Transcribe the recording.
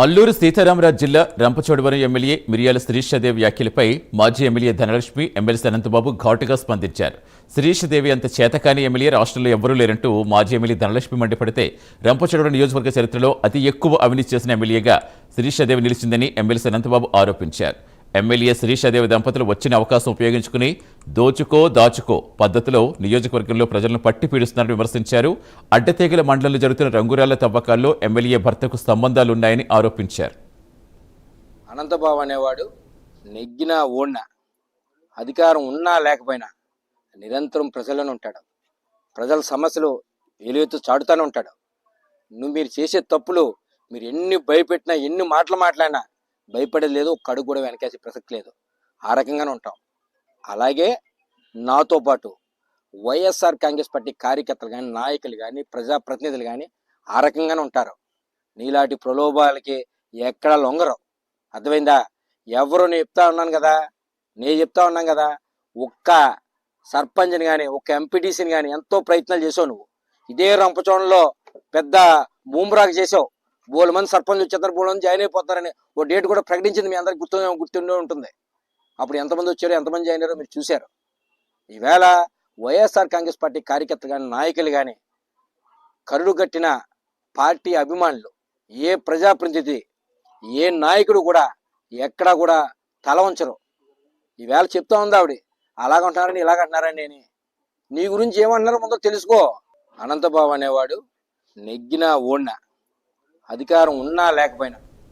అల్లూరు సీతారామరాజు జిల్లా రంపచోడవరం ఎమ్మెల్యే మిరియాల శిరీషాదేవి వ్యాఖ్యలపై మాజీ ఎమ్మెల్యే ధనలక్ష్మి ఎమ్మెల్సీ అనంతబాబు ఘాటుగా స్పందించారు. శిరీషాదేవి అంత చేతకాని ఎమ్మెల్యే రాష్ట్రంలో ఎవ్వరూ లేరంటూ మాజీ ఎమ్మెల్యే ధనలక్ష్మి మండిపడితే రంపచోడవరం నియోజకవర్గ చరిత్రలో అతి ఎక్కువ అవినీతి చేసిన ఎమ్మెల్యేగా శిరీషాదేవి నిలిచిందని ఎమ్మెల్సీ అనంతబాబు ఆరోపించారు. ఎమ్మెల్యే శిరీషాదేవి దంపతులు వచ్చిన అవకాశం ఉపయోగించుకుని దాచుకో పద్ధతిలో నియోజకవర్గంలో ప్రజలను పట్టి పీడిస్తున్నారని విమర్శించారు. అడ్డతీగల మండలంలో జరుగుతున్న రంగురాళ్ల తవ్వకాల్లో ఎమ్మెల్యే భర్తకు సంబంధాలున్నాయని ఆరోపించారు. అనంతబాబు అనేవాడు నెగ్గినా ఓడినా అధికారం ఉన్నా లేకపోయినా నిరంతరం ప్రజల్లోనే ఉంటాడు. ప్రజల సమస్యలు ఎలుగెత్తు చాటుతూనే ఉంటాడు. మీరు చేసే తప్పులు మీరు ఎన్ని భయపెట్టినా ఎన్ని మాటలు మాట్లాడినా భయపడేది లేదు, ఒక్క అడుగు కూడా వెనకేసే ప్రసక్తి లేదు. ఆ రకంగానే ఉంటాం. అలాగే నాతో పాటు వైఎస్ఆర్ కాంగ్రెస్ పార్టీ కార్యకర్తలు కానీ నాయకులు కానీ ప్రజాప్రతినిధులు కానీ ఆ రకంగానే ఉంటారు. నీలాంటి ప్రలోభాలకి ఎక్కడ లొంగరు. అర్థమైందా? ఎవరు నేను చెప్తా ఉన్నాను కదా ఒక్క సర్పంచ్ని కానీ ఒక్క ఎంపీటీసీని కానీ ఎంతో ప్రయత్నాలు చేసావు. నువ్వు ఇదే రంపచోడలో పెద్ద బూమ్రాక్ చేసావు. బోలు మంది సర్పంచ్ వచ్చేస్తారు, బోలు మంది జాయిన్ అయిపోతారని ఓ డేట్ కూడా ప్రకటించింది. మీ అందరికి గుర్తుండే ఉంటుంది. అప్పుడు ఎంతమంది వచ్చారో ఎంతమంది జాయిన్ అయ్యారో మీరు చూశారు. ఈవేళ వైఎస్ఆర్ కాంగ్రెస్ పార్టీ కార్యకర్తలు కానీ నాయకులు కానీ కరుడు కట్టిన పార్టీ అభిమానులు ఏ ప్రజాప్రతినిధి ఏ నాయకుడు కూడా ఎక్కడా కూడా తల వంచరు. ఈవేళ చెప్తా ఉంది ఆవిడ అలాగంటున్నారని ఇలాగంటున్నారని. నేను నీ గురించి ఏమంటున్నారో ముందు తెలుసుకో. అనంతబాబు అనేవాడు నెగ్గినా ఓడినా అధికారం ఉన్నా లేకపోయినా